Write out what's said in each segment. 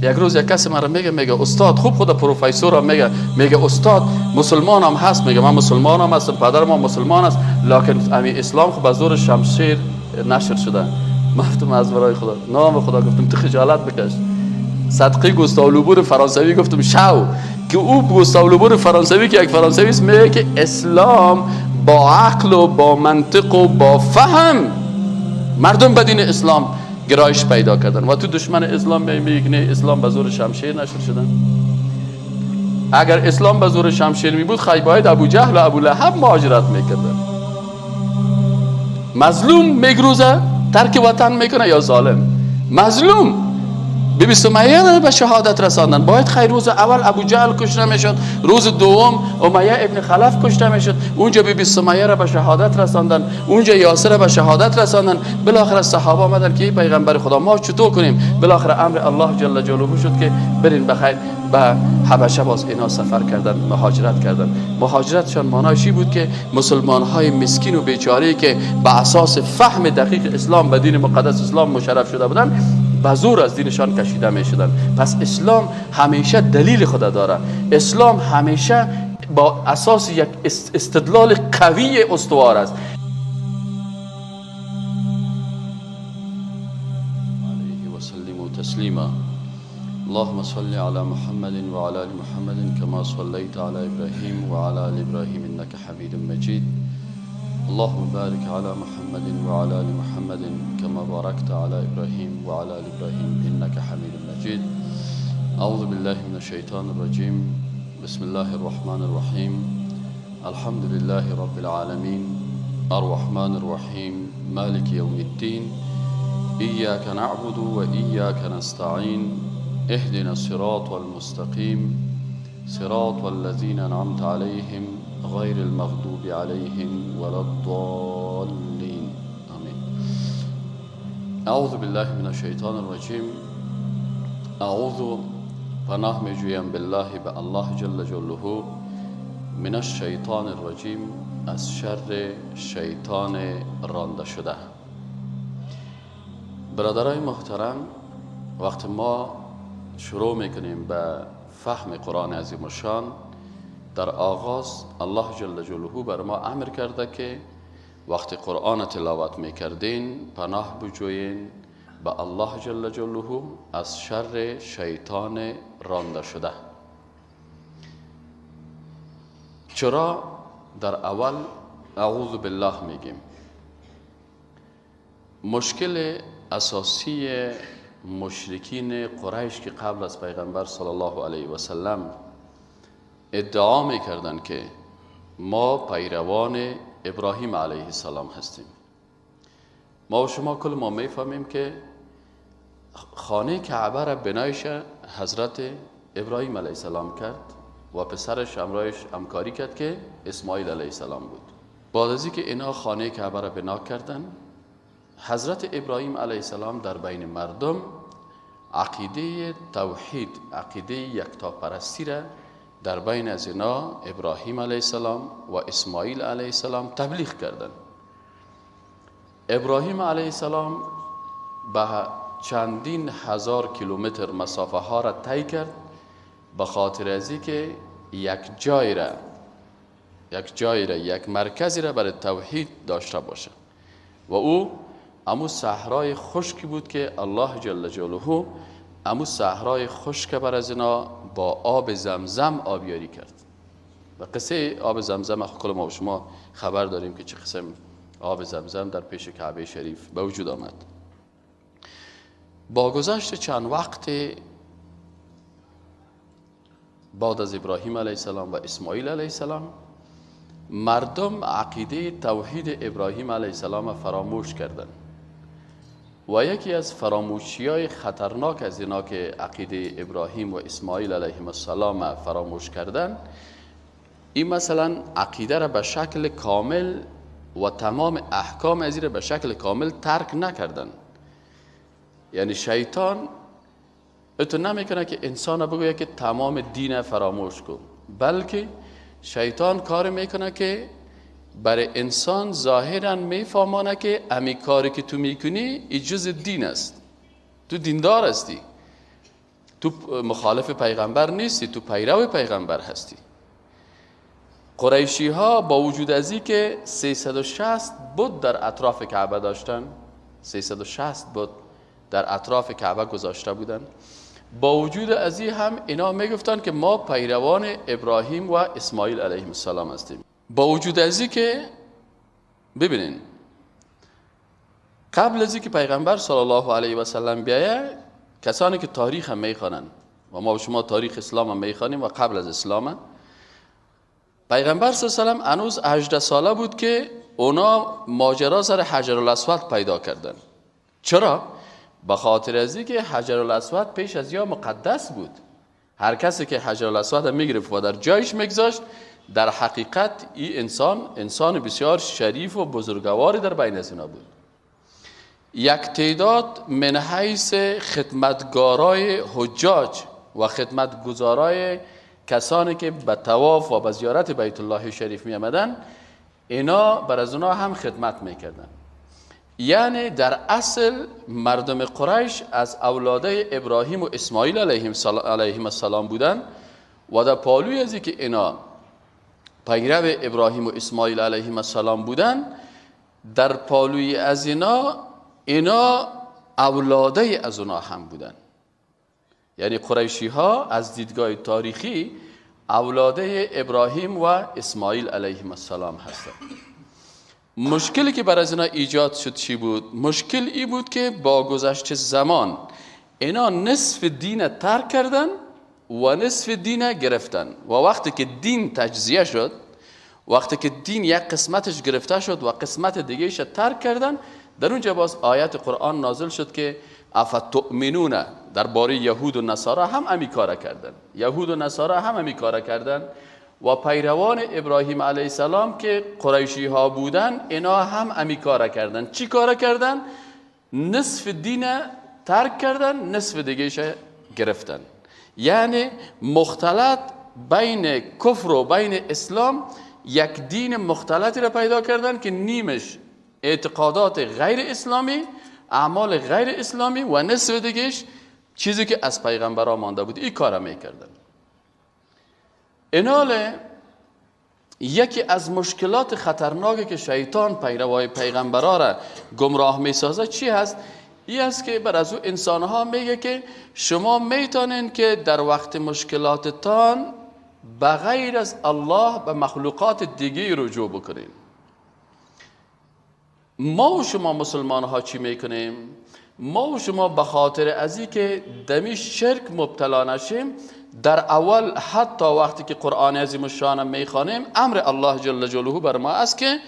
یک روز یک کسی مرا میگه استاد، خوب خود پروفسور هم میگه استاد مسلمان هم هست. میگه من مسلمان هم هستم، پدرم هم مسلمان است، لکن امی اسلام خب به زور شمشیر نشر شده. من گفتم از برای خدا، نام خدا، گفتم تو خجالت بکش. صدقه گوستاو لوبور فرانسوی گفتم شو، که او گوستاو لوبور فرانسوی که یک فرانسوی است میگه که اسلام با عقل و با منطق و با فهم مردم به دین اسلام گرایش پیدا کردن. و تو دشمن اسلام میگه نه اسلام به زور شمشیر نشر شدن. اگر اسلام به زور شمشیر می بود خیلی باید ابو جهل و ابو لهب مهاجرت میکردن. مظلوم میگروزه ترک وطن میکنه یا ظالم؟ مظلوم. بی بی سمیه به شهادت رساندن. باید خیر روز اول ابو جهل کشته میشد، روز دوم امیه ابن خلف کشته میشد، اونجا بی بی سمیه را به شهادت رساندن، اونجا یاسر را به شهادت رساندن. بالاخره صحابه آمدن که پیغمبر خدا ما چطور کنیم؟ بالاخره امر الله جل جلاله شد که برین بخیر به حبشه. باز اینا سفر کردن، مهاجرت کردن. مهاجرتشان معناش این بود که مسلمان های مسکین و بیچاره که به اساس فهم دقیق اسلام به دین مقدس اسلام مشرف شده بودن به زور از دینشان کشیده می شدن. پس اسلام همیشه دلیل خود داره. اسلام همیشه با اساس یک استدلال قوی استوار است. علیه و سلم و تسلیما. اللهم صل علی محمد و علی آل محمد كما صليت على ابراهیم و علی آل ابراهیم انك حمید مجید. اللهم بارك على محمد وعلى آل محمد كما باركت على إبراهيم وعلى آل إبراهيم إنك حميد مجيد. أعوذ بالله من الشيطان الرجيم. بسم الله الرحمن الرحيم. الحمد لله رب العالمين الرحمن الرحيم مالك يوم الدين. إياك نعبد وإياك نستعين. اهدنا الصراط المستقيم صراط الذين أنعمت عليهم غير المغضوب عليهم ولا الضالين آمين. اعوذ بالله من الشیطان الرجیم. اعوذ پناه می جویم بالله به الله جل جلاله من الشیطان الرجیم از شر شیطان رانده شده. برادرای محترم، وقت ما شروع میکنیم به فهم قرآن عظیم الشان، در آغاز الله جل جلاله بر ما امر کرده که وقتی قرآن تلاوت میکردین پناه بجوین به الله جل جلاله از شر شیطان رانده شده. چرا در اول اعوذ بالله میگیم؟ مشکل اساسی مشرکین قریش که قبل از پیغمبر صلی الله علیه و سلم ادعا میکردن که ما پیروان ابراهیم علیه السلام هستیم. ما و شما کل ما میفهمیم که خانه کعبه را بنایش حضرت ابراهیم علیه السلام کرد و پسرش همراهش همکاری کرد که اسماعیل علیه السلام بود. بعد از اینکه اینا خانه کعبه را بنا کردن، حضرت ابراهیم علیه السلام در بین مردم عقیده توحید، عقیده یکتاپرستی را در بین از اینا ابراهیم علیه السلام و اسماعیل علیه السلام تبلیغ کردن. ابراهیم علیه السلام به چندین هزار کیلومتر مسافه ها را طی کرد به خاطر ازی که یک جای را یک مرکزی را برای توحید داشته باشه. و او امو صحرای خشکی بود که الله جل جلاله امو صحرای خشک بر از اینا با آب زمزم آبیاری کرد. و قصه آب زمزم کل ما و شما خبر داریم که چه قسم آب زمزم در پیش کعبه شریف به وجود آمد. با گذشت چند وقت بعد از ابراهیم علیه السلام و اسماعیل علیه السلام، مردم عقیده توحید ابراهیم علیه السلام فراموش کردند. و یکی از فراموشی‌های خطرناک از اینا که عقیده ابراهیم و اسماعیل علیهم السلام فراموش کردن، این مثلا عقیده را به شکل کامل و تمام احکام از این را به شکل کامل ترک نکردن. یعنی شیطان اتو نمیکنه که انسان بگوید که تمام دین فراموش کن، بلکه شیطان کار میکنه که برای انسان ظاهرا میفهمانه که امی کاری که تو میکنی ای جز دین است، تو دیندار هستی. تو مخالف پیغمبر نیستی، تو پیرو پیغمبر هستی. قریشی ها با وجود از این که 360 بت در اطراف کعبه داشتن، 360 بت در اطراف کعبه گذاشته بودن، با وجود از این هم اینا میگفتن که ما پیروان ابراهیم و اسماعیل علیهم السلام هستیم. با وجود از این که ببینین قبل از اینکه پیغمبر صلی الله علیه و سلم بیایه، کسانی که تاریخ هم میخوانن و ما و شما تاریخ اسلام هم میخوانیم و قبل از اسلام، پیغمبر صلی الله علیه و سلم هنوز 18 ساله بود که اونا ماجرا سر حجر الاسود پیدا کردن. چرا؟ به خاطر از اینکه حجر الاسود پیش از یا مقدس بود. هر کسی که حجر الاسود میگرفت و در جایش میگذاشت، در حقیقت این انسان بسیار شریف و بزرگواری در بین از اینا بود. یک تعداد من حیث خدمتگارای حجاج و خدمتگزارای کسانی که به طواف و به زیارت بیت الله شریف می آمدن، اینا بر از اونا هم خدمت میکردن. یعنی در اصل مردم قریش از اولادای ابراهیم و اسماعیل علیهم السلام بودن و در پالوی از که اینا پیرو ابراهیم و اسماعیل علیهم السلام بودن، در پالوی از اینا اولادای از اونا هم بودن. یعنی قریشی ها از دیدگاه تاریخی اولادای ابراهیم و اسماعیل علیهم السلام هستند. مشکلی که برای اینا ایجاد شد چی بود؟ مشکل ای بود که با گذشت زمان اینا نصف دین ترک کردن و نصف دین گرفتن و وقتی که دین تجزیه شد، وقتی که دین یک قسمتش گرفته شد و قسمت دیگهش ترک کردن، در اونجا باز آیت قرآن نازل شد که افتؤمنون، درباره یهود و نصارا هم امی کار کردن. یهود و نصارا هم امی کار کردن و پیروان ابراهیم علیه السلام که قریشی ها بودن، اینا هم امی کار کردن. چی کار کردن؟ نصف دین ترک کردن، نصف دیگهش گرفتن. یعنی مختلط بین کفر و بین اسلام یک دین مختلطی را پیدا کردن که نیمش اعتقادات غیر اسلامی، اعمال غیر اسلامی و نصف دیگهش چیزی که از پیغمبرها مانده بود. این کارا میکردن. ایناله یکی از مشکلات خطرناکی که شیطان پیروای پیغمبرها را گمراه میسازه چی هست؟ این است که بر از او انسانها میگه که شما میتونین که در وقت مشکلاتتان بغیر از الله به مخلوقات دیگه رجوع بکنین. ما و شما مسلمان ها چی میکنیم؟ ما و شما به خاطر از این که دمی شرک مبتلا نشیم، در اول حتی وقتی که قرآن عظیم الشان میخوانیم، امر الله جل جلاله بر ما است که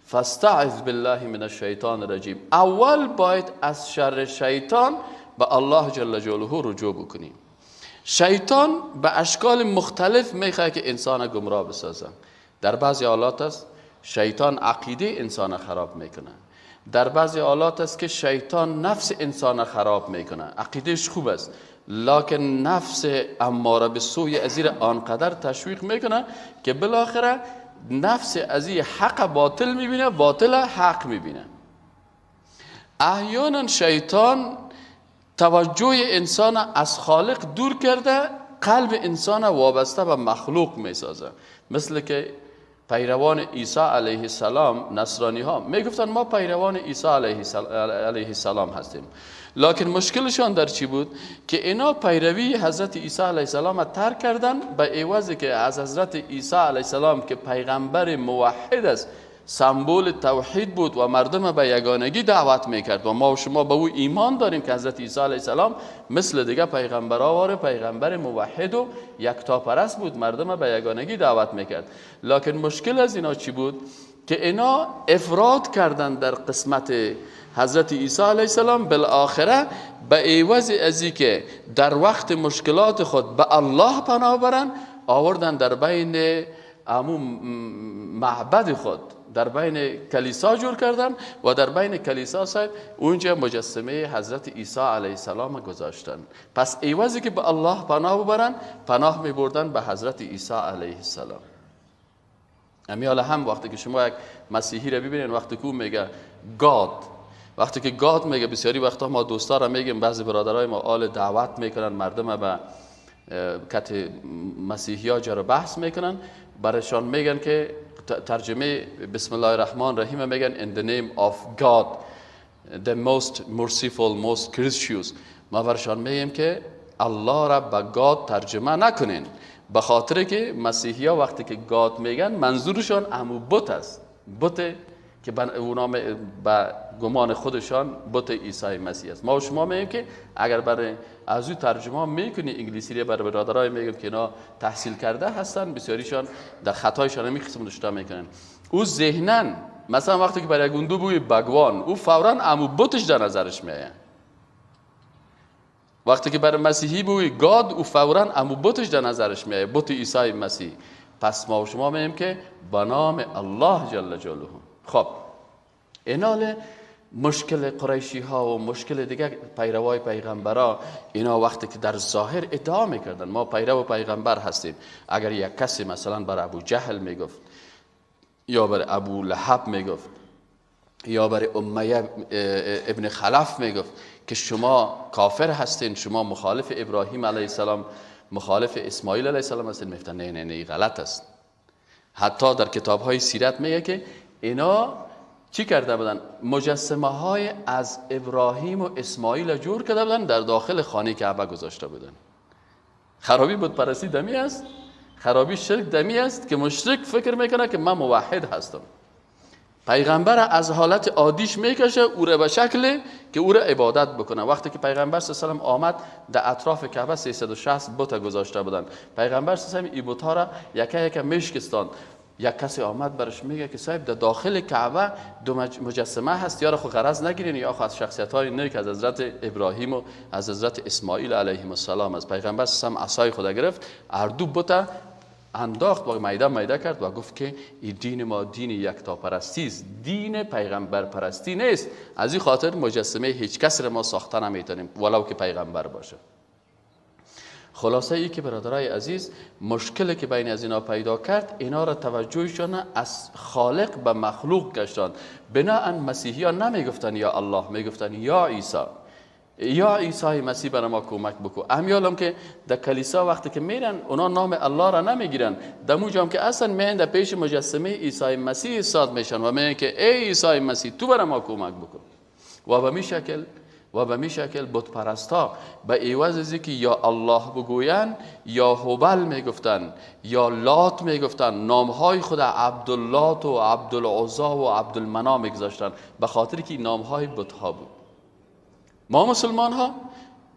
فاستعذ بالله من الشیطان الرجیم. اول باید از شر شیطان به الله جل جلاله رجوع بکنیم. شیطان به اشکال مختلف میخواه که انسان گمراه بسازه. در بعضی حالات است شیطان عقیده انسان خراب میکنه. در بعضی حالات است که شیطان نفس انسان خراب میکنه. عقیدهش خوب است لکن نفس اماره به سوی ازیر آنقدر تشویق میکنه که بالاخره نفس ازی حق باطل میبینه، باطل حق میبینه. احیانا شیطان توجه انسان از خالق دور کرده، قلب انسان وابسته به مخلوق میسازه. مثل که پیروان عیسی علیه السلام نصرانی ها میگفتن ما پیروان عیسی علیه السلام هستیم، لکن مشکلشان در چی بود؟ که اینا پیروی حضرت عیسی علیه السلام ترک کردن به عوضی که از حضرت عیسی علیه السلام که پیغمبر موحد است، سمبل توحید بود و مردم به یگانگی دعوت میکرد و ما و شما به او ایمان داریم که حضرت عیسی علیه السلام مثل دیگه پیغمبرها پیغمبر موحد و یکتاپرست بود، مردم به یگانگی دعوت میکرد. لکن مشکل از اینا چی بود؟ که اینا افراد کردن در قسمت حضرت عیسی علیه السلام، بالاخره به عوض ازی که در وقت مشکلات خود به الله پناه برن، آوردن در بین معبد خود، در بین کلیسا جور کردن و در بین کلیسا صاحب اونجا مجسمه حضرت عیسی علیه السلام گذاشتن. پس عوضی که به الله پناه ببرن، پناه می بردن به حضرت عیسی علیه السلام. امیال هم وقتی که شما یک مسیحی را ببینید، وقتی که میگه گاد، وقتی که گاد میگه، بسیاری وقتا ما دوستا را میگیم، بعضی برادرای ما آل دعوت میکنن مردم به کت مسیحی ها جا رو بحث میکنن، برایشان میگن که ترجمه بسم الله الرحمن الرحیم میگن in the name of God the most merciful most gracious. ما برایشان میگیم که الله را به گاد ترجمه نکنین، به خاطر که مسیحی ها وقتی که گاد میگن منظورشان همو بت است، بت که اونا به گمان خودشان بت عیسی مسیح است. ما و شما میگیم که اگر برای از او ترجمه میکنی انگلیسی رو برای برادرای میگم که اینا تحصیل کرده هستن، بسیاریشان در خطایشان همین قسم نشته میکنن. او ذهناً مثلا وقتی که برای گندو بوی بگوان، او فوراً عمو بتش در نظرش میاد. وقتی که برای مسیحی بوی گاد، او فوراً عمو بتش در نظرش میاد، بت عیسی مسیح. پس ما و شما میگیم که به نام الله جل جلاله. خب اینال مشکل قریشی ها و مشکل دیگه پیروای پیغمبرا، اینا وقتی که در ظاهر ادعا میکردن ما پیرو پیغمبر هستیم، اگر یک کسی مثلا بر ابو جهل میگفت یا بر ابو لهب میگفت یا بر امیه ابن خلف میگفت که شما کافر هستین، شما مخالف ابراهیم علیه السلام مخالف اسماعیل علیه السلام هستین، میگفتن نه نه نه غلط است. حتی در کتاب های سیرت میگه که اینا چی کرده بودن؟ مجسمه های از ابراهیم و اسماعیل جور کرده بودن، در داخل خانه کعبه گذاشته بودن. خرابی بت پرستی دمی است، خرابی شرک دمی است که مشرک فکر میکنه که من موحد هستم. پیغمبر از حالت عادیش میکشه او را به شکل که او را عبادت بکنه. وقتی که پیغمبر صلی الله علیه و آله آمد در اطراف کعبه 360 بت گذاشته بودن، پیغمبر صلی الله علیه و آله این بت‌ها را یکه یکه میشکستان. یک کسی آمد برش میگه که صاحب در داخل کعبه دو مجسمه هست، یا را خود غرض نگیرین، یا خود از شخصیت های نیک از حضرت ابراهیم و از حضرت اسماعیل علیهم السلام از. پیغمبر صلی الله علیه و آله عصای خود گرفت، اردو بت انداخت و میده کرد و گفت که این دین ما دین یکتا پرستی است، دین پیغمبر پرستی نیست. از این خاطر مجسمه هیچ کس را ما ساخته نمیتونیم ولو که پیغمبر باشه. خلاصه ای که برادرای عزیز، مشکلی که بین از اینا پیدا کرد، اینا را توجهشان از خالق به مخلوق گشتان. بناهن مسیحی ها نمیگفتن یا الله، میگفتن یا عیسی، یا عیسی مسیح برای ما کمک بکو. امیالم که در کلیسا وقتی که میرن اونا نام الله را نمیگیرن، در موجام که اصلا میان در پیش مجسمه عیسی مسیح ایستاد میشن و میگن که ای عیسی مسیح تو برای ما کمک بکن. و به می شکل بت پرستا به عوض از اینکه یا الله بگوین یا هبل میگفتن یا لات میگفتن، نامهای خود عبداللات و عبدالعزا و عبدالمنا میگذاشتن، به خاطر که نامهای بت ها بود. ما مسلمان ها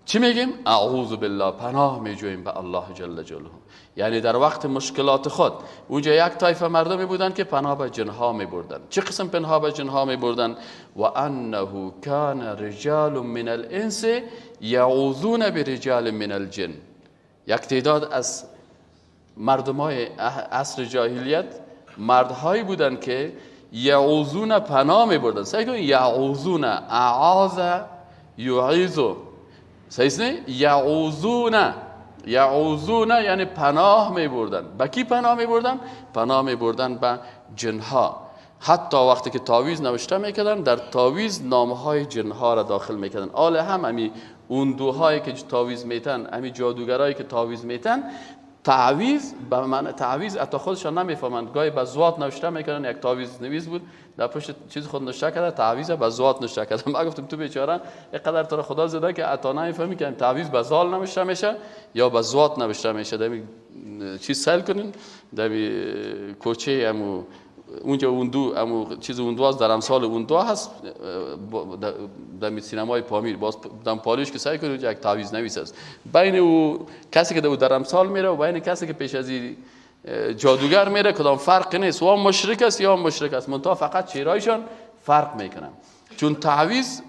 چی میگیم؟ اعوذ بالله، پناه میجویم به الله جل جلاله. یعنی در وقت مشکلات خود اونجا یک طایفه مردمی بودن که پناه به جنها میبردن. چه قسم پناه به جنها میبردن؟ و انه کان رجال من الانس یعوذون برجال من الجن. یک تعداد از مردمای عصر جاهلیت مردهایی بودن که یعوذون پناه میبردن. سعی کنید یعوذون، اعاذ یعیذو، صحیح نه؟ یعوذون یعنی پناه میبردن. به کی پناه میبردن؟ پناه میبردن به جنها. حتی وقتی که تعویذ نوشته میکردن، در تعویذ نامهای جنها را داخل میکردن. آله هم امی اون دوهایی که تعویذ میتن، امی جادوگرایی که تعویذ میتن، تعویذ به معنی تعویذ حتی خودشان نمیفهمند. گاهی به زوات نوشته میکردن، یک تعویذ نویس بود در پشت چیز خود نوشته کرده تعویذ به زوات نوشته کرده. ما گفتم تو بیچاره اینقدر تو را خدا زده که عطا نمیفهمی که تعویذ به زال نوشته میشه یا به زوات نوشته میشه. دمی چیز سل کنین، دمی کوچه امو اونجا اوندو امو چیز اوندواز در امثال اوندوا هست در سینمای پامیر، باز دم پالیش که سعی کنید یک تعویذ نویس است. بین او کسی که در امثال میره و بین کسی که پیش از این جادوگر میره کدام فرق نیست، و مشرک است یا مشرک است، منتها فقط چهرهایشان فرق میکنن. چون تعویذ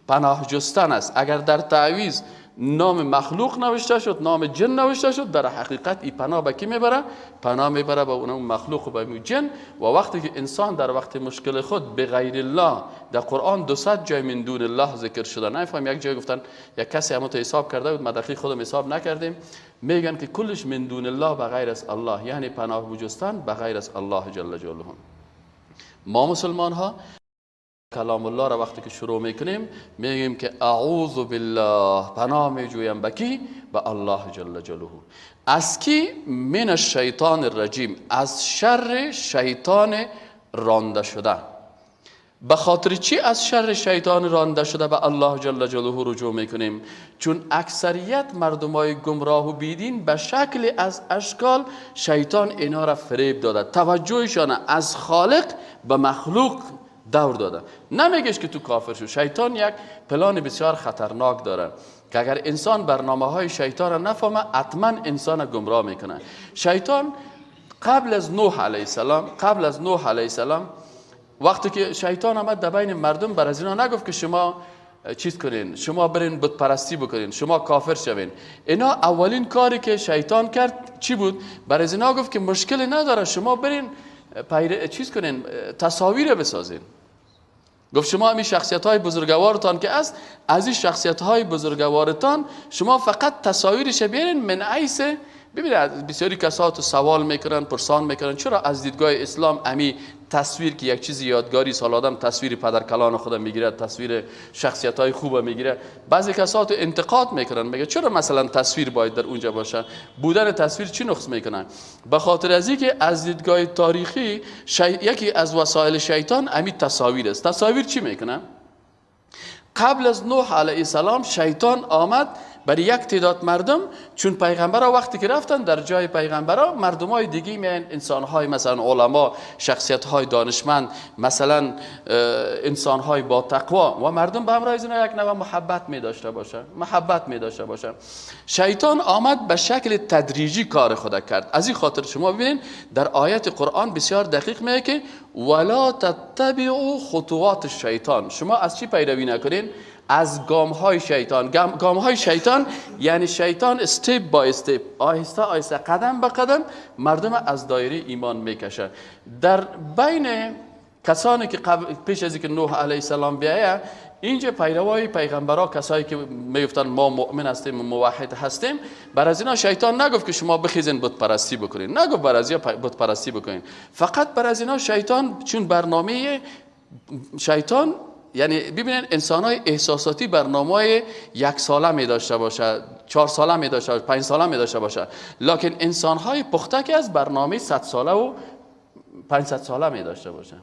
پناه جستن است. اگر در تعویذ نام مخلوق نوشته شد، نام جن نوشته شد، در حقیقت این پناه به کی میبره؟ پناه میبره به اون مخلوق و به اون جن. و وقتی که انسان در وقت مشکل خود به غیر الله، در قرآن 200 جای من دون الله ذکر شده. نفهم یک جای گفتن یک کسی همون حساب کرده بود، ما دقیق خودم حساب نکردیم، میگن که کلش من دون الله به غیر از الله، یعنی پناه بجستن به غیر از الله جل جلاله. ما مسلمان ها کلام الله را وقتی که شروع میکنیم میگیم که اعوذ بالله، پناه میجویم بکی؟ به الله جل جلاله. از کی؟ من الشیطان الرجیم، از شر شیطان رانده شده. به خاطر چی از شر شیطان رانده شده به الله جل جلاله رجوع میکنیم؟ چون اکثریت مردمای گمراه و بیدین به شکل از اشکال شیطان اینا را فریب داده، توجهشان از خالق به مخلوق دور داده. نمیگش که تو کافر شو. شیطان یک پلان بسیار خطرناک داره که اگر انسان برنامه های شیطان را نفهمه حتما انسان گمراه میکنه. شیطان قبل از نوح علیه السلام وقتی که شیطان آمد در بین مردم، بر از اینا نگفت که شما چیز کنین، شما برین بت پرستی بکنین، شما کافر شوین. اینا اولین کاری که شیطان کرد چی بود؟ بر از اینا گفت که مشکل نداره، شما برین چیز کنین، تصاویر بسازین. گفت شما همین شخصیت های بزرگوارتان که است، از این شخصیت های بزرگوارتان شما فقط تصاویرش بیارین. من عیس ببینید بسیاری کسات سوال میکنن، پرسان میکنن چرا از دیدگاه اسلام امی تصویر که یک چیز یادگاری سال آدم تصویر پدر کلان خود میگیره، تصویر شخصیت های خوب میگیره، بعضی کسات انتقاد میکنن، میگه چرا مثلا تصویر باید در اونجا باشه؟ بودن تصویر چی نقص میکنن؟ به خاطر از اینکه از دیدگاه تاریخی یکی از وسایل شیطان امی تصاویر است. تصاویر چی میکنه؟ قبل از نوح علیه السلام شیطان آمد برای یک تعداد مردم، چون پیغمبرها وقتی که رفتن در جای پیغمبرها، مردمای دیگه میان، انسانهای مثلا علما، شخصیت‌های دانشمند، مثلا انسان‌های با تقوا، و مردم به همراه اینا یک نوع محبت می داشته باشه. شیطان آمد به شکل تدریجی کار خود کرد. از این خاطر شما ببینید در آیت قرآن بسیار دقیق میگه که ولا تتبعوا خطوات الشیطان، شما از چی پیروی نکنین؟ از گام‌های شیطان. گام‌های شیطان یعنی شیطان استپ بای استپ، آهسته آهسته، قدم به قدم مردم از دایره ایمان میکشه. در بین کسانی که پیش از اینکه نوح علیه السلام بیایه، اینجا پیروای پیغمبرها، کسایی که میگفتن ما مؤمن هستیم، موحد هستیم، بر از اینا شیطان نگفت که شما بخیزین بت پرستی بکنین، نگفت بر از اینا بت پرستی بکنین. فقط بر از اینا شیطان، چون برنامه شیطان یعنی ببینید انسان‌های احساساتی برنامه‌های 1 ساله می داشته باشه، 4 ساله می داشته باشه، 5 ساله می داشته باشه، لکن انسان‌های پخته که از برنامه 100 ساله و 500 ساله می داشته باشه.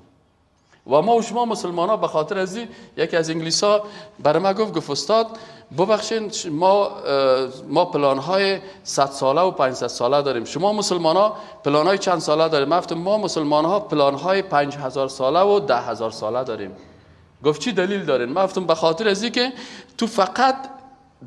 و ما و شما مسلمان‌ها به خاطر از یکی از انگلیس‌ها برای ما گفت استاد ببخشید ما پلان‌های 100 ساله و 500 ساله داریم، شما مسلمان‌ها پلان‌های چند ساله داریم؟ ما مسلمان‌ها پلان‌های 5000 ساله و 10000 ساله داریم. گفت چی دلیل دارین؟ من گفتم به خاطر ازی که تو فقط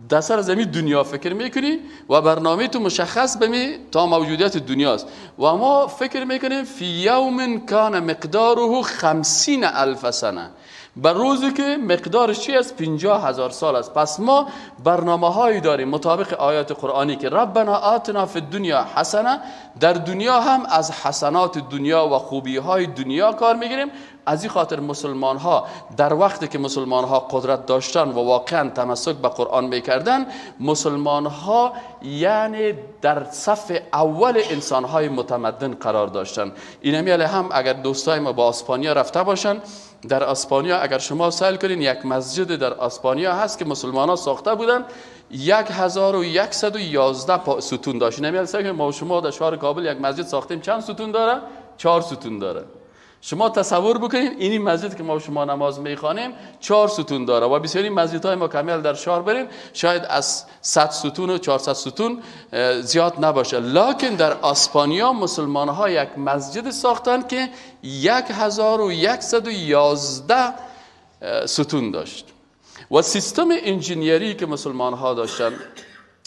در سر زمین دنیا فکر میکنی و برنامه تو مشخص بمی تا موجودیت دنیاست، و ما فکر میکنیم فی یوم کان مقداره 50,000 سنه، بر روزی که مقدارش چی است؟ 50,000 سال است. پس ما برنامه هایی داریم مطابق آیات قرآنی که ربنا آتنا فی الدنیا حسنه، در دنیا هم از حسنات دنیا و خوبی های دنیا کار میگیریم. از این خاطر مسلمان ها در وقتی که مسلمان ها قدرت داشتن و واقعا تمسک به قرآن میکردن، مسلمان ها یعنی در صف اول انسان های متمدن قرار داشتن. اینمی هم اگر دوستای ما با اسپانیا رفته باشن، در اسپانیا اگر شما سائل کنین، یک مسجد در اسپانیا هست که مسلمان ها ساخته بودن، 1111 ستون داشت. اینمی که ما شما در شهر کابل یک مسجد ساختیم، چند ستون داره؟ 4 ستون داره. شما تصور بکنید اینی مسجد که ما شما نماز میخوانیم 4 ستون داره، و بسیاری مسجدهای ما کامل در شهر برین شاید از 100 ستون و 400 ستون زیاد نباشه، لکن در اسپانیا مسلمان ها یک مسجد ساختن که 1111 ستون داشت. و سیستم انجینیری که مسلمان ها داشتن،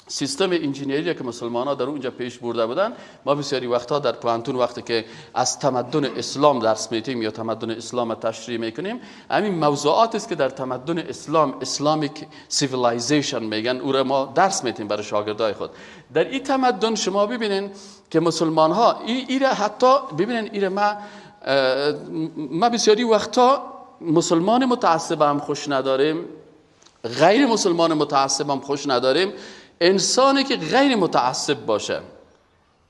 سیستم انجینیری که مسلمان ها در اونجا پیش برده بودن، ما بسیاری وقتا در پوانتون وقتی که از تمدن اسلام درس میتیم یا تمدن اسلام تشریح میکنیم، همین موضوعات است که در تمدن اسلام، اسلامیک سیویلایزیشن میگن، او را ما درس میتیم برای شاگردای خود. در این تمدن شما ببینین که مسلمان ها ایره، حتی ببینین ایره ما بسیاری وقتا مسلمان متعصب هم خوش نداریم، غیر مسلمان متعصب هم خوش نداریم. انسانی که غیر متعصب باشه،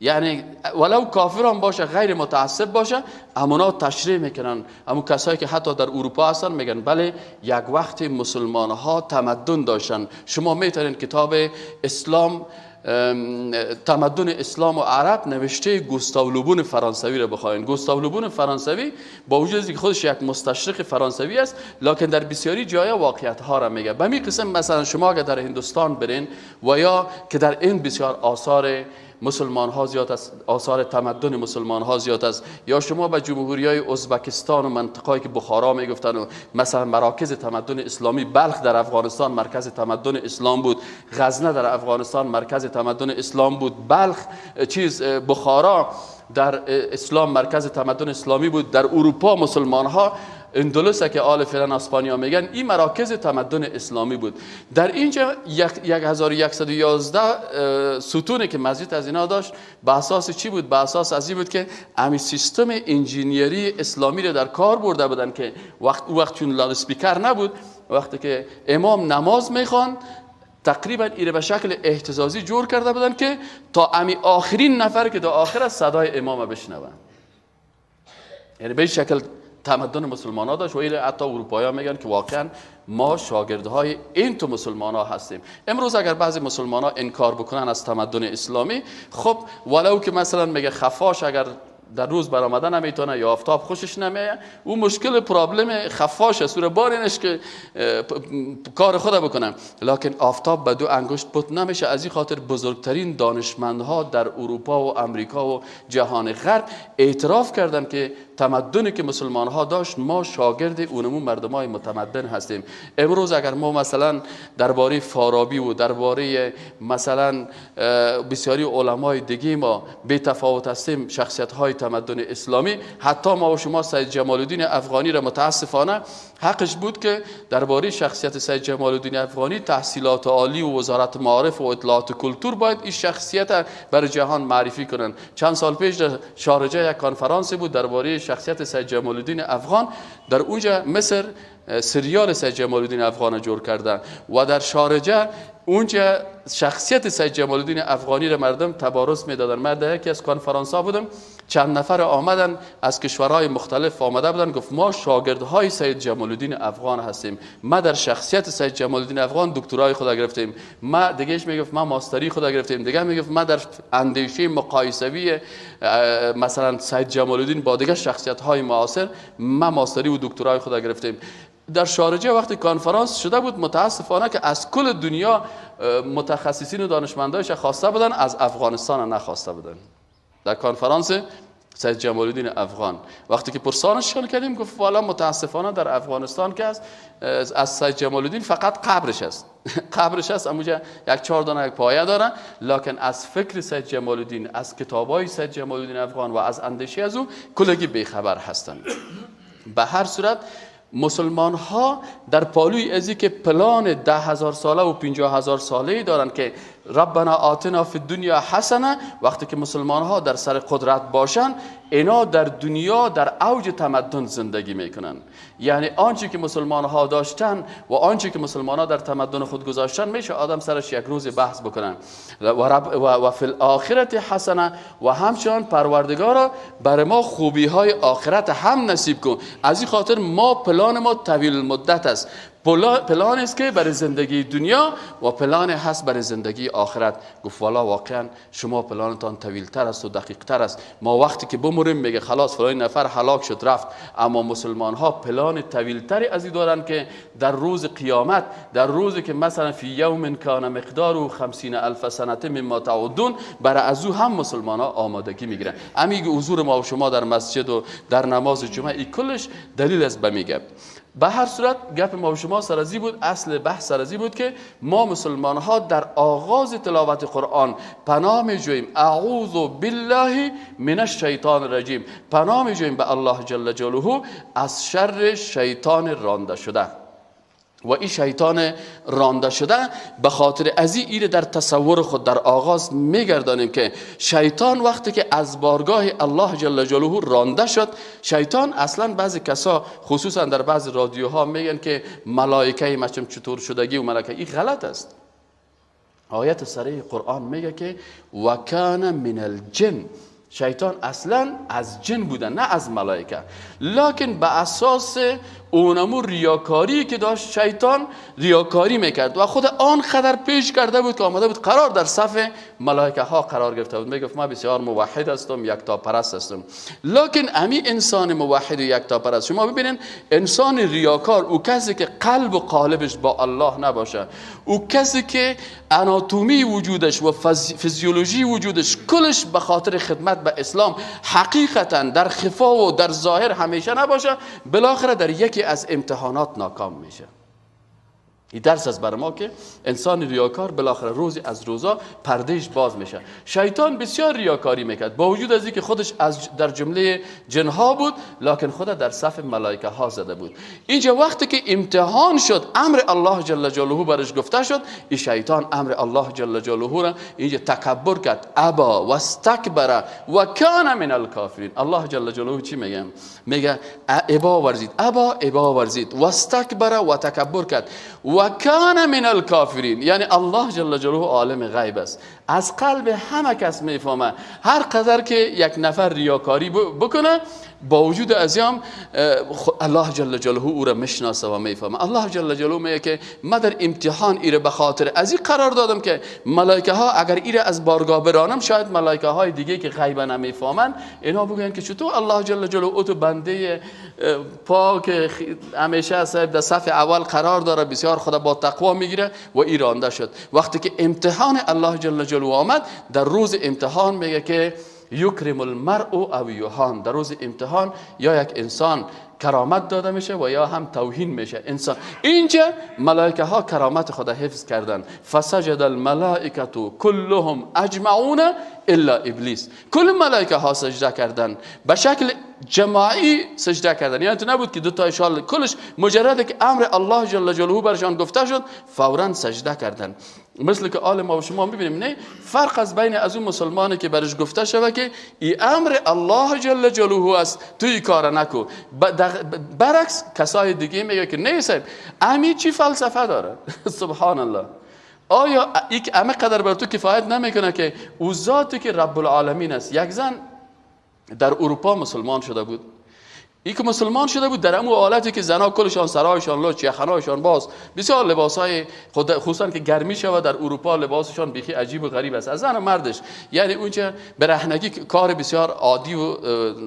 یعنی ولو کافر هم باشه، غیر متعصب باشه، همونا تشریح میکنن. همون کسایی که حتی در اروپا هستن میگن بله یک وقت مسلمان ها تمدن داشتن. شما میتونید کتاب اسلام، تمدن اسلام و عرب نوشته گوستاو لوبون فرانسوی رو بخواین. گوستاو لوبون فرانسوی با وجود که خودش یک مستشرق فرانسوی است، لکن در بسیاری جایا واقعیت ها را میگه. به همین قسم مثلا شما اگر در هندوستان برین و یا که در این بسیار آثار مسلمان ها زیاد است، آثار تمدن مسلمان ها زیاد است، یا شما به جمهوری های ازبکستان و منطقه‌ای که بخارا میگفتن و مثلا مراکز تمدن اسلامی، بلخ در افغانستان مرکز تمدن اسلام بود، غزنه در افغانستان مرکز تمدن اسلام بود، بلخ بخارا در اسلام مرکز تمدن اسلامی بود. در اروپا مسلمان ها اندلس که آل فعلا اسپانیا میگن، این مراکز تمدن اسلامی بود. در اینجا 1111 ستونی که مسجد از اینا داشت به اساس چی بود؟ به اساس از این بود که همین سیستم انجینیری اسلامی رو در کار برده بودن که وقت چون لاود اسپیکر نبود، وقتی که امام نماز میخواند تقریبا ایره به شکل اهتزازی جور کرده بودن که تا امی آخرین نفر که در آخر صدای امام بشنون. یعنی به این شکل تمدن مسلمان ها داشت و این حتی اروپایی ها میگن که واقعا ما شاگردهای این تو مسلمان ها هستیم. امروز اگر بعضی مسلمان ها انکار بکنن از تمدن اسلامی، خب ولو که مثلا میگه خفاش اگر در روز برآمدن نمیتونه یا آفتاب خوشش نمیاد، اون مشکل پرابلم خفاش است، بار اینش که کار خود بکنم، لکن آفتاب به 2 انگشت پت نمیشه. از این خاطر بزرگترین دانشمندها در اروپا و امریکا و جهان غرب اعتراف کردن که تمدنی که مسلمان ها داشت ما شاگرد اونمون مردمای متمدن هستیم. امروز اگر ما مثلا درباره فارابی و درباره مثلا بسیاری علمای دیگه ما بی تفاوت هستیم، شخصیت های تمدن اسلامی، حتی ما و شما سید جمال الدین افغانی را متاسفانه حقش بود که درباره شخصیت سید جمال الدین افغانی تحصیلات عالی و وزارت معارف و اطلاعات کلتور باید این شخصیت بر جهان معرفی کنن. چند سال پیش در شارجه یک کنفرانس بود درباره شخصیت سید جمال الدین افغان. در اونجا مصر سریال سید جمال الدین افغان جور کردن و در شارجه اونجا شخصیت سید جمال الدین افغانی را مردم تبارز میدادن. من در یکی از کنفرانس ها بودم، چند نفر آمدن از کشورهای مختلف آمده بودن، گفت ما شاگردهای سید جمال الدین افغان هستیم، ما در شخصیت سید جمال الدین افغان دکترای خود گرفتیم، ما دیگهش میگفت ما ماستری خود گرفتیم، دیگه میگفت ما در اندیشه مقایسوی مثلا سید جمال الدین با دیگه شخصیت های معاصر ما ماستری و دکترای خود گرفتیم. در شارجه وقتی کنفرانس شده بود، متاسفانه که از کل دنیا متخصصین و دانشمندایش خواسته بودن، از افغانستان نخواسته بودن. در کنفرانس سید جمال الدین افغان وقتی که پرسانشان کردیم، گفت والا متاسفانه در افغانستان که از سید جمال الدین فقط قبرش است قبرش است، اموجا 1-4 دانه یک پایه داره، لکن از فکر سید جمال الدین، از کتابای سید جمال الدین افغان و از اندیشه از او کلگی بیخبر هستند. به هر صورت مسلمان ها در پالوی ازی که پلان 10,000 ساله و 50,000 ساله دارن که ربنا آتنا فی الدنیا حسنه، وقتی که مسلمان ها در سر قدرت باشن اینا در دنیا در اوج تمدن زندگی میکنن. یعنی آنچه که مسلمان ها داشتن و آنچه که مسلمان ها در تمدن خود گذاشتن میشه آدم سرش یک روز بحث بکنن. و فی الاخرت حسنه، و همچنان پروردگارا بر ما خوبی های آخرت هم نصیب کن. از این خاطر ما پلان ما طویل مدت است، پلان است که برای زندگی دنیا و پلان هست برای زندگی آخرت. گفت والا واقعا شما پلانتان طویل تر است و دقیق تر است. ما وقتی که بموریم میگه خلاص فلان نفر هلاک شد رفت، اما مسلمان ها پلان طویل تری از این دارن که در روز قیامت، در روزی که مثلا فی یوم کان مقداره 50,000 سنه مما تعدون، برای از او هم مسلمان ها آمادگی میگیرن. همین حضور ما و شما در مسجد و در نماز جمعه این کلش دلیل است به میگه. به هر صورت گپ ما و شما سرازی بود، اصل بحث سرازی بود که ما مسلمان ها در آغاز تلاوت قرآن پناه می جوییم اعوذ بالله من الشیطان الرجیم، پناه می جوییم به الله جل جلاله از شر شیطان رانده شده. و این شیطان رانده شده به خاطر از این در تصور خود در آغاز میگردانیم که شیطان وقتی که از بارگاه الله جل جلاله رانده شد، شیطان اصلا بعضی کسا خصوصا در بعضی رادیوها میگن که ملائکه مچم چطور شدگی و ملائکه، این غلط است. آیت صریح قرآن میگه که و کان من الجن، شیطان اصلا از جن بودن نه از ملائکه، لکن به اساس اونمو ریاکاری که داشت شیطان ریاکاری میکرد و خود آن قدر پیش کرده بود که آمده بود قرار در صف ملائکه ها قرار گرفته بود. میگفت ما بسیار موحد هستم، یکتا پرست هستم. لکن امی انسان موحد و یکتا پرست، شما ببینین انسان ریاکار، او کسی که قلب و قالبش با الله نباشه، او کسی که اناتومی وجودش و فیزیولوژی وجودش کلش به خاطر خدمت به اسلام حقیقتا در خفا و در ظاهر همیشه نباشه، بالاخره در یکی از امتحانات ناکام میشه. این درس از بر ما که انسان ریاکار بالاخره روزی از روزا پردهش باز میشه. شیطان بسیار ریاکاری میکرد با وجود از اینکه خودش از در جمله جنها بود، لکن خود در صف ملائکه ها زده بود. اینجا وقتی که امتحان شد، امر الله جل جلاله برش گفته شد، این شیطان امر الله جل جلاله را اینجا تکبر کرد، ابا و استکبر و کان من الکافرین. الله جل جلاله چی میگه؟ میگه ابا ورزید، ابا ورزید و استکبر و تکبر کرد و کان من الکافرین. یعنی الله جل جلاله عالم غیب است، از قلب همه کس میفهمه. هر قدر که یک نفر ریاکاری بکنه، با وجود ازیام الله جل جلاله او را میشناسه و میفهمه. الله جل جلاله میگه که من در امتحان ایره به خاطر از این قرار دادم که ملائکه ها اگر ایره از بارگاه برانم، شاید ملائکه های دیگه که غیب نمیفهمن اینا بگن که چطور الله جل جلاله او تو بنده پاک همیشه در صف اول قرار داره، بسیار خدا با تقوا میگیره و ایرانده شد. وقتی که امتحان الله جل جلاله آمد، در روز امتحان میگه که یکرم المرء او یهان، در روز امتحان یا یک انسان کرامت داده میشه و یا هم توهین میشه انسان. اینجا ملائکه ها کرامت خدا حفظ کردن. فسجد الملائکه كلهم اجمعون الا ابلیس. کل ملائکه ها سجده کردن، به شکل جماعی سجده کردن. یعنی تو نبود که دو تا اشال، کلش مجرد که امر الله جل جلاله برشان گفته شد فورا سجده کردن. مثل که آل ما و شما میبینیم نه فرق از بین از اون مسلمانی که برش گفته شود که این امر الله جل جلاله است، تو این کار نکو. برعکس کسای دیگه میگه که نه صاحب امی چی فلسفه داره. سبحان الله. آیا این همه قدر بر تو کفایت نمیکنه که او ذاتی که رب العالمین است؟ یک زن در اروپا مسلمان شده بود. این که مسلمان شده بود در امو حالتی که زنا کلشان سرایشان لچ، یخنایشان باز، بسیار لباسای خصوصا که گرمی شود در اروپا لباسشان بیخی عجیب و غریب است از زن و مردش. یعنی اونجا برهنگی کار بسیار عادی و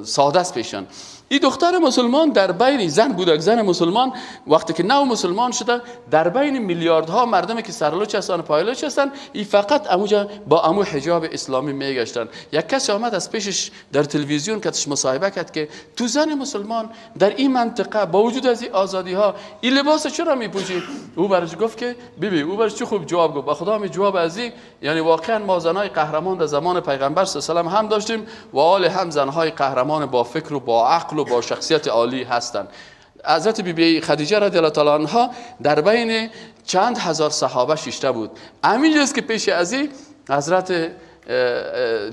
ساده است پیشان. این دختر مسلمان در بین زن بودک، زن مسلمان وقتی که نو مسلمان شده، در بین میلیاردها مردمی که سرلوچ هستن و پایلوچ هستن، این فقط اموجا با امو حجاب اسلامی میگشتن. یک کسی آمد از پیشش در تلویزیون کتش مصاحبه کرد که تو زن مسلمان در این منطقه با وجود از این آزادی ها این لباس چرا میپوشی؟ او برش گفت که ببین، او برش چه خوب جواب گفت. با خدا می جواب ازی، یعنی واقعا ما زنای قهرمان در زمان پیغمبر صلی الله علیه و آله هم داشتیم و آل هم زنهای قهرمان با فکر و با عقل و با شخصیت عالی هستند. حضرت بیبی خدیجه رضی الله تعالی عنها در بین چند هزار صحابه شیشته بود. همینجاست که پیش ازی حضرت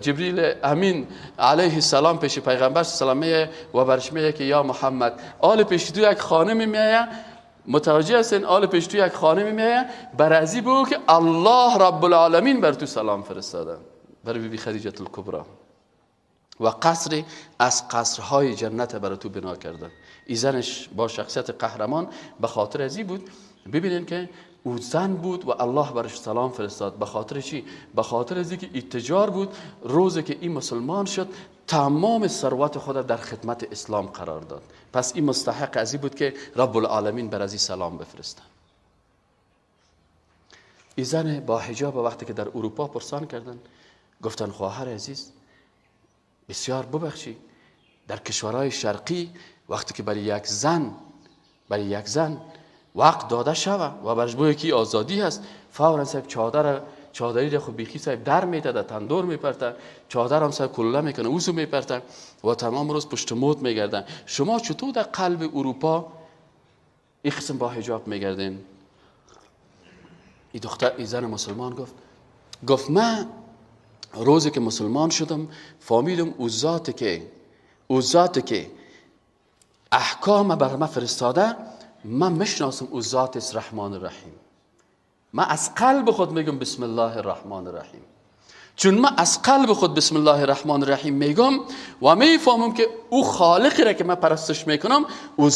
جبریل امین علیه السلام پیش پیغمبر صلی الله علیه و آله و برش میگه که یا محمد، آل پیش تو یک خانمی میایه، متوجه هستین؟ آل پیش تو یک خانمی میایه، بر ازی بگو که الله رب العالمین بر تو سلام فرستاده. برای بیبی خدیجه الکبری و قصری از قصرهای جنت برای تو بنا کرده. این زنش با شخصیت قهرمان به خاطر ازی بود. ببینین که او زن بود و الله برش سلام فرستاد. به خاطر چی؟ به خاطر ازی که اتجار بود. روزی که این مسلمان شد تمام ثروت خود در خدمت اسلام قرار داد. پس این مستحق ازی بود که رب العالمین بر ازی سلام بفرسته. این زن با حجاب وقتی که در اروپا پرسان کردن، گفتن خواهر عزیز بسیار ببخشی، در کشورهای شرقی وقتی که برای یک زن وقت داده شود و برش بگه که آزادی هست، فورا صاحب چادری را خود بیخی صاحب در میده، در تندور میپرته، چادر هم صاحب کله میکنه، اوزو میپرته و تمام روز پشت موت میگردن. شما چطور در قلب اروپا این قسم با حجاب میگردین؟ این زن مسلمان گفت من روزی که مسلمان شدم فهمیدم او ذاتی که احکام بر من فرستاده، من میشناسم او ذات است رحمان الرحیم. من از قلب خود میگم بسم الله الرحمن الرحیم. چون من از قلب خود بسم الله الرحمن الرحیم میگم و میفهمم که او خالقی را که من پرستش میکنم او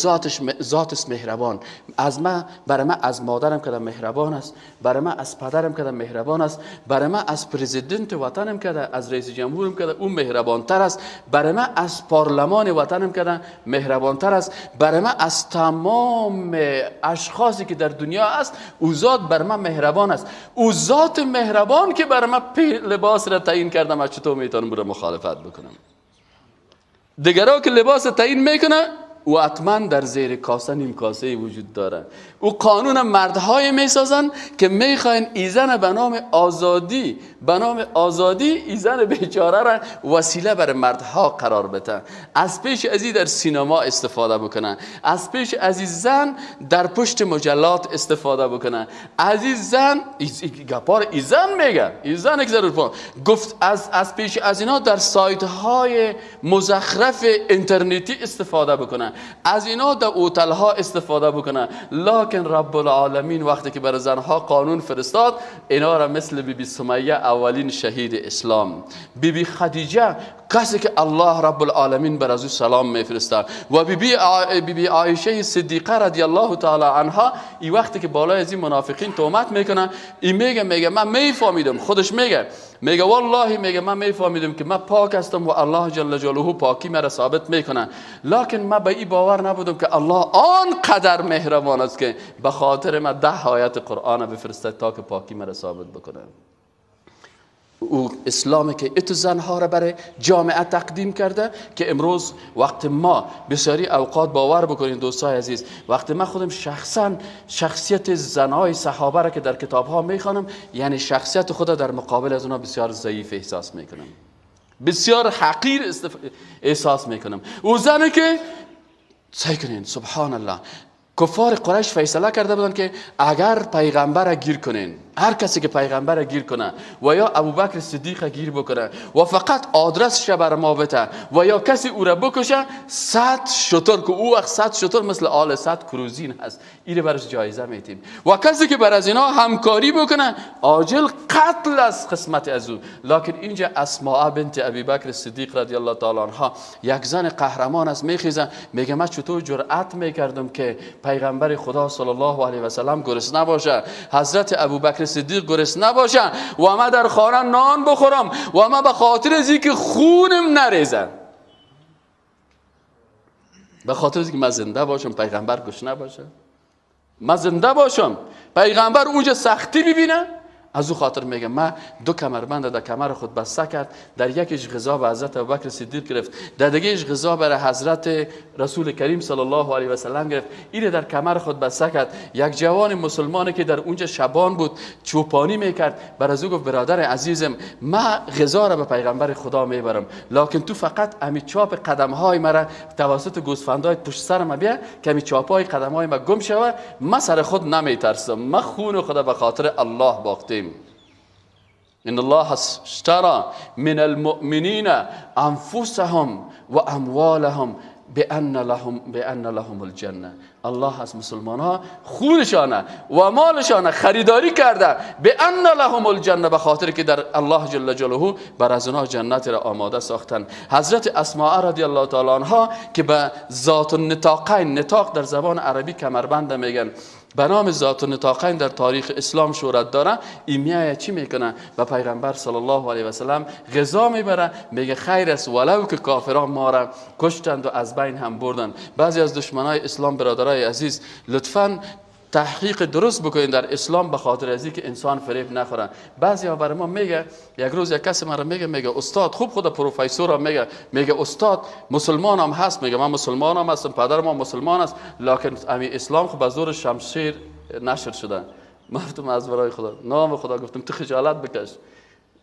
ذاتش مهربان، از من برای من از مادرم کده مهربان است، برای من از پدرم کده مهربان است، برای من از پرزیدنت وطنم کده، از رئیس جمهورم کده او مهربان تر است، برای من از پارلمان وطنم کده مهربان تر است، برای من از تمام اشخاصی که در دنیا است او ذات برای من مهربان است. او ذات مهربان که برای من لباس را تعیین کردم، از چطور میتونم برای مخالفت بکنم؟ دیگرها که لباس تعیین میکنه و حتما در زیر کاسه نیم کاسه وجود داره. او قانون مردهای میسازن که میخواین ایزن به نام آزادی ایزن بیچاره را وسیله بر مردها قرار بده. از پیش ازی در سینما استفاده بکنه، از پیش ازی زن در پشت مجلات استفاده بکنه، عزیز زن گپار ایزن میگه، ایزن یک ضرور گفت از پیش از اینا در سایت های مزخرف اینترنتی استفاده بکنه، از اینا در اوتل ها استفاده بکنه. لکن رب العالمین وقتی که برای زنها قانون فرستاد، اینا را مثل بی بی سمیه اولین شهید اسلام، بی بی خدیجه کسی که الله رب العالمین بر از او سلام میفرسته، و بی بی عایشه صدیقه رضی الله تعالی عنها، این وقتی که بالای از این منافقین تهمت میکنه، این میگه من میفهمیدم، خودش میگه والله میگه من میفهمیدم که من پاک هستم و الله جل جلاله پاکی مرا ثابت میکنه، لکن من به این باور نبودم که الله آنقدر مهربان است که به خاطر من 10 آیت قرآن بفرسته تا که پاکی مرا ثابت بکنه. او اسلامی که اتو زنها را برای جامعه تقدیم کرده که امروز وقت ما بسیاری اوقات باور بکنین دوستای عزیز، وقت ما خودم شخصا شخصیت زنهای صحابه را که در کتابها میخوانم، یعنی شخصیت خود در مقابل از اونا بسیار ضعیف احساس میکنم، بسیار حقیر احساس میکنم. او زنی که سعی کنین سبحان الله، کفار قریش فیصله کرده بودن که اگر پیغمبر گیر کنین، هر کسی که پیغمبر گیر کنه و یا ابوبکر صدیق گیر بکنه و فقط آدرسش بر ما بده و یا کسی او را بکشه، 100 شتر که او وقت 100 شتر مثل آل 100 کروزین هست، این برش جایزه میتیم. و کسی که بر از اینا همکاری بکنه عاجل قتل از قسمت از او. لکن اینجا اسماء بنت ابوبکر صدیق رضی الله تعالی عنها یک زن قهرمان است، میخیزه میگه من چطور جرأت میکردم که پیغمبر خدا صلی الله علیه و سلم گرسنه باشه، حضرت ابوبکر صدیق گرسنه باشه و ما در خانه نان بخورم و ما به خاطر از اینکه خونم نریزه، به خاطر از اینکه من زنده باشم پیغمبر گشنه باشه، من زنده باشم پیغمبر اونجا سختی ببینه، از او خاطر میگم من 2 کمربند در کمر خود بسته کرد، در یکیش غذا به حضرت ابوبکر صدیق گرفت، در دیگهش غذا برای حضرت رسول کریم صلی الله علیه و سلم گرفت، این در کمر خود بسته کرد. یک جوان مسلمانی که در اونجا شبان بود چوپانی میکرد، بر از او گفت برادر عزیزم من غذا را به پیغمبر خدا میبرم، لکن تو فقط امی چاپ قدم های مرا توسط گوسفندای پشت سرم بیا که امی چاپ های قدم های ما گم شود، من سر خود نمیترسم، من خون خدا به خاطر الله باختم. ان الله اشترى من المؤمنین انفسهم و اموالهم بأن لهم الجنه. الله از مسلمان ها خونشانه و مالشانه خریداری کرده، بأن لهم الجنه، به خاطر که در الله جل جلاله بر از اونها جنت را آماده ساختن. حضرت اسماء رضی الله تعالی عنها که به ذات النطاقین، نطاق در زبان عربی کمربند میگن، به نام ذات النطاقین در تاریخ اسلام شهرت داره، این میایه چی میکنه؟ به پیغمبر صلی الله علیه و سلم غذا میبره، میگه خیر است ولو که کافران ما را کشتند و از بین هم بردند. بعضی از دشمنای اسلام برادرای عزیز لطفاً تحقیق درست بکنید در اسلام، به خاطر از اینکه انسان فریب نخوره. بعضی ها برای ما میگه، یک روز یک کسی مرا میگه استاد، خوب خود پروفسور هم میگه استاد مسلمان هم هست، میگه من مسلمان هم هستم، پدر ما مسلمان است، لکن امی اسلام خب به زور شمشیر نشر شده. من گفتم از برای خدا، نام خدا گفتم تو خجالت بکش.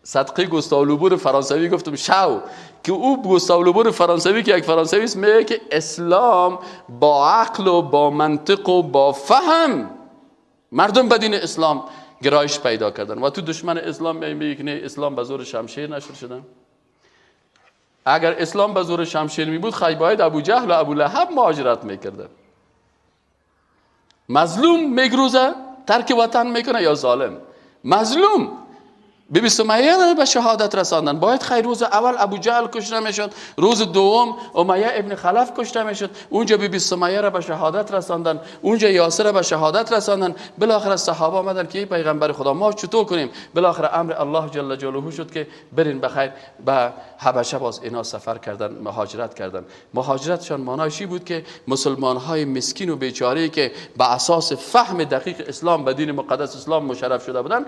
صدقه گوستاو لوبون فرانسوی گفتم شو، که او گوستاو لوبون فرانسوی که یک فرانسوی است میگه که اسلام با عقل و با منطق و با فهم مردم به دین اسلام گرایش پیدا کردن، و تو دشمن اسلام میگه که نه اسلام به زور شمشیر نشر شده. اگر اسلام به زور شمشیر می بود خیلی باید ابو جهل و ابو لهب مهاجرت میکرده. مظلوم میگروزه ترک وطن میکنه یا ظالم؟ مظلوم. بیبی سمیه را به شهادت رساندن. باید خیر روز اول ابو جهل کشته میشد، روز دوم امیه ابن خلف کشته میشد. اونجا بیبی سمیه را به شهادت رساندن، اونجا یاسر را به شهادت رساندن. بالاخره صحابه آمدن که ای پیغمبر خدا ما چطور کنیم؟ بالاخره امر الله جل جلاله شد که برین بخیر به حبشه. باز اینا سفر کردن، مهاجرت کردن. مهاجرتشان معنای چی بود؟ که مسلمان های مسکین و بیچاره که به اساس فهم دقیق اسلام به دین مقدس اسلام مشرف شده بودن،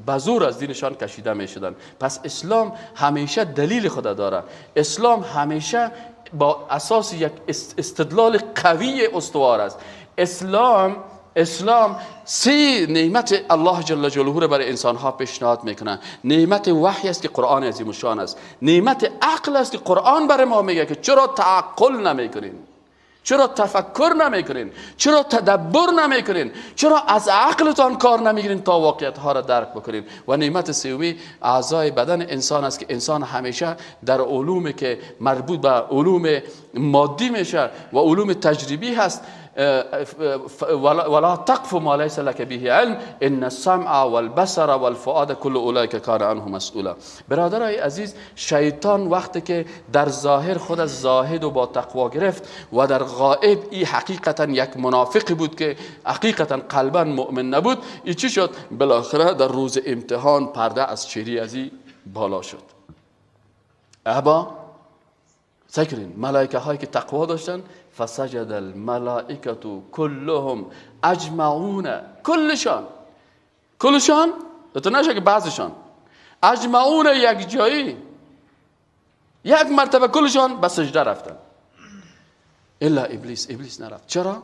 به زور از دینشان کشیده می شدن. پس اسلام همیشه دلیل خود داره. اسلام همیشه با اساس یک استدلال قوی استوار است. اسلام سه نعمت الله جل جلاله را برای انسان ها پیشنهاد میکنه. نعمت وحی است که قرآن عظیم الشان است. نعمت عقل است که قرآن برای ما میگه که چرا تعقل نمیکنین، چرا تفکر نمیکنین، چرا تدبر نمیکنین، چرا از عقلتان کار نمیگیرین تا واقعیت ها را درک بکنین. و نعمت سومی اعضای بدن انسان است که انسان همیشه در علومی که مربوط به علوم مادی میشه و علوم تجربی هست، ولا تقف ما ليس لك به علم ان السمع والبصر والفؤاد كل اولئك كان عنه مسئولا. برادرای عزیز، شیطان وقتی که در ظاهر خود از زاهد و با تقوا گرفت و در غائب ای حقیقتا یک منافقی بود که حقیقتا قلبا مؤمن نبود، ای چی شد؟ بالاخره در روز امتحان پرده از چهره ازی بالا شد. ابا سکرین ملائکه هایی که تقوا داشتن، فسجد الملائکه كلهم اجمعون، کلشان تو نشه که بعضشان، اجمعون یک جایی، یک مرتبه کلشان به سجده رفتن الا ابلیس نرفت. چرا؟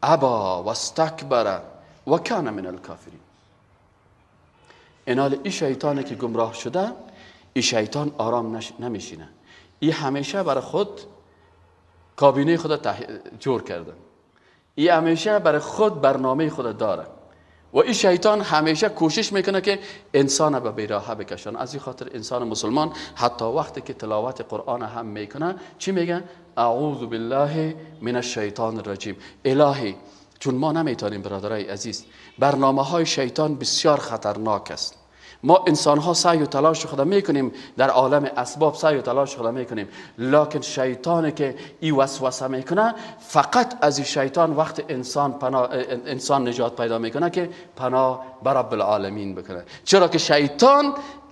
ابا واستکبر و کان من الکافرین. اینال این شیطانی که گمراه شده، این شیطان آرام نمیشینه. این همیشه برای خود کابینه خود جور کردن، این همیشه برای خود برنامه خود داره و این شیطان همیشه کوشش میکنه که انسان به بیراهه بکشن. از این خاطر انسان مسلمان حتی وقتی که تلاوت قرآن هم میکنه چی میگه؟ اعوذ بالله من الشیطان الرجیم. الهی، چون ما نمیتونیم برادرای عزیز، برنامه های شیطان بسیار خطرناک است. ما انسان ها سعی و تلاش خود میکنیم، در عالم اسباب سعی و تلاش خود میکنیم، لکن شیطانی که این وسوسه میکنه، فقط از این شیطان وقت انسان نجات پیدا میکنه که پناه بر رب العالمین بکنه. چرا که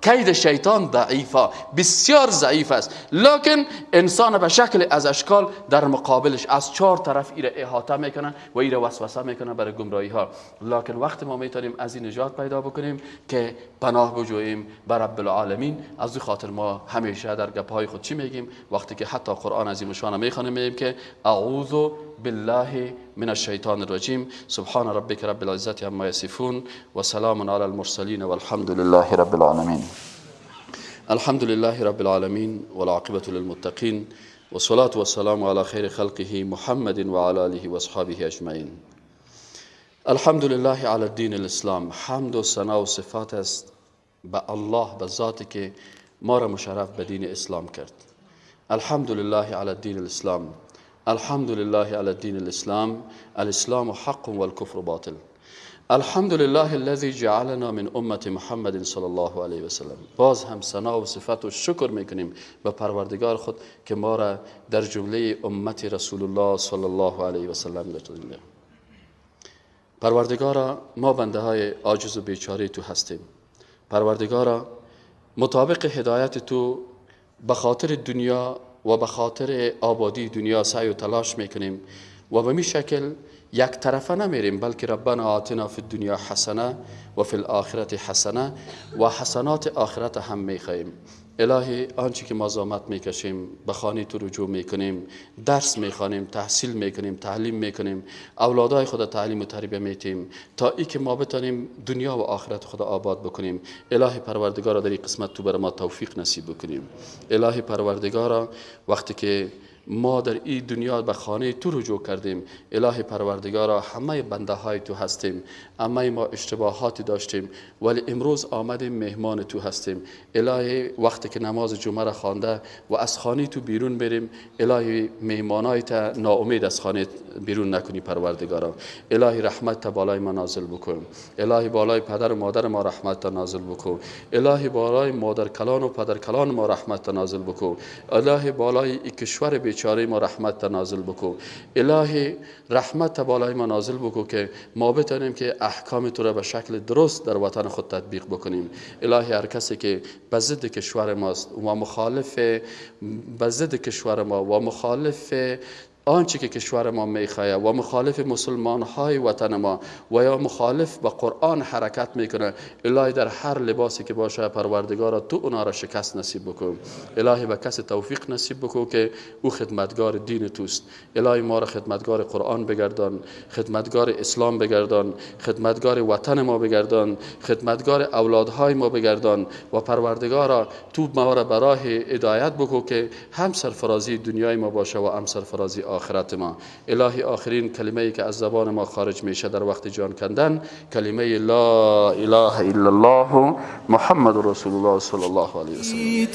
کید شیطان ضعیفه، بسیار ضعیف است، لکن انسان به شکل از اشکال در مقابلش از 4 طرف ایره احاطه میکنن و ایره وسوسه میکنن برای گمراهی ها. لکن وقت ما میتونیم از این نجات پیدا بکنیم که پناه بجوییم بر رب العالمین. از این خاطر ما همیشه در گپهای خود چی میگیم؟ وقتی که حتی قرآن عظیم شان میخوانیم میگیم که اعوذ بالله من الشیطان الرجیم. سبحان ربک رب العزة عما یصفون و سلام علی المرسلین والحمد لله رب العالمین. الحمد لله رب العالمين والعاقبة للمتقين والصلاة والسلام على خير خلقه محمد وعلى آله وأصحابه أجمعين. الحمد لله على الدين الإسلام. حمد و ثنا و صفات است به الله، به ذاتی که ما را مشرف به دین اسلام کرد. الحمد لله على الدين الإسلام. الحمد لله على الدين الإسلام. الإسلام حق والكفر باطل. الحمد لله الذي جعلنا من امت محمد صلی الله علیه و سلم. باز هم ثنا و صفت و شکر میکنیم به پروردگار خود که ما را در جمله امت رسول الله صلی الله علیه و سلم گردانیده. پروردگارا، ما بنده های عاجز و بیچاره تو هستیم. پروردگارا، مطابق هدایت تو به خاطر دنیا و به خاطر آبادی دنیا سعی و تلاش میکنیم و به می شکل یک طرفه نمیریم، بلکه ربنا آتنا فی الدنیا حسنه و فی الاخرت حسنه و حسنات آخرت هم میخواهیم. الهی، آنچه که ما زحمت میکشیم، به خانه تو رجوع میکنیم، درس میخوانیم، تحصیل میکنیم، تعلیم میکنیم، اولادای خدا تعلیم و تربیت میتیم تا ای که ما بتانیم دنیا و آخرت خدا آباد بکنیم. الهی پروردگارا، در این قسمت تو بر ما توفیق نصیب بکنیم. الهی پروردگارا، وقتی که ما در این دنیا به خانه تو رجوع کردیم. الهی پروردگارا همه بنده های تو هستیم، همه ما اشتباهاتی داشتیم ولی امروز آمدیم مهمان تو هستیم. الهی وقتی که نماز جمعه را خوانده و از خانه تو بیرون بریم، الهی مهمانایت ناامید از خانه بیرون نکنی پروردگارا. الهی رحمت بالای ما نازل بکن. الهی بالای پدر و مادر ما رحمت نازل بکن. الهی بالای مادر کلان و پدر کلان ما رحمت نازل بکن. الهی بالای این کشور بیچاره ما رحمت نازل بکن. الهی رحمت بالای ما نازل بکن که ما بتونیم که احکام تو را به شکل درست در وطن خود تطبیق بکنیم. الهی هر کسی که به ضد کشور ماست و مخالف به ضد کشور ما و مخالف آنچه که کشور ما میخواه و مخالف مسلمان های وطن ما و یا مخالف با قرآن حرکت میکنه، الهی در هر لباسی که باشه پروردگارا تو اونا را شکست نصیب بکن. الهی به کسی توفیق نصیب بکن که او خدمتگار دین توست. الهی ما را خدمتگار قرآن بگردان، خدمتگار اسلام بگردان، خدمتگار وطن ما بگردان، خدمتگار اولادهای ما بگردان و پروردگارا تو ما را به راه هدایت بکن که هم سرفرازی دنیای ما باشه و هم سرفرازی آخرت ما. الهی آخرین کلمه ای که از زبان ما خارج میشه در وقت جان کندن کلمه لا اله الا الله محمد رسول الله صلی الله علیه و سلم.